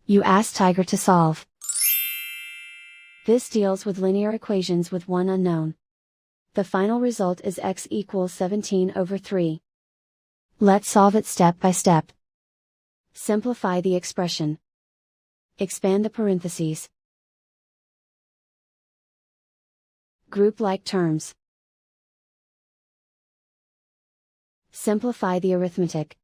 You ask Tiger to solve. This deals with linear equations with one unknown. The final result is x equals 17/3. Let's solve it step by step. Simplify the expression. Expand the parentheses. Group like terms. Simplify the arithmetic.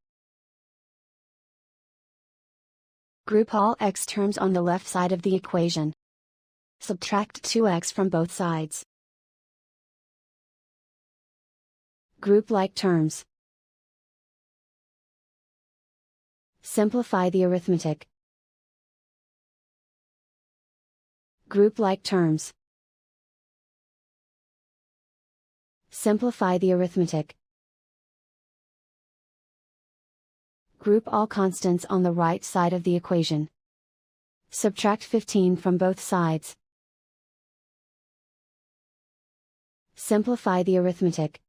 Group all x terms on the left side of the equation. Subtract 2x from both sides. Group like terms. Simplify the arithmetic. Group like terms. Simplify the arithmetic. Group all constants on the right side of the equation. Subtract 15 from both sides. Simplify the arithmetic.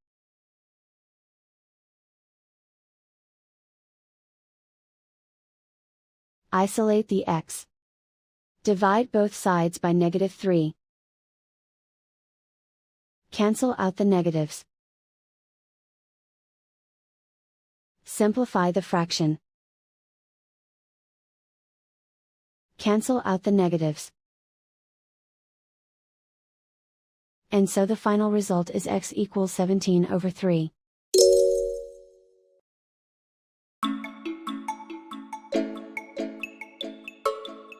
Isolate the x. Divide both sides by -3. Cancel out the negatives. Simplify the fraction. Cancel out the negatives. And so the final result is x equals 17/3.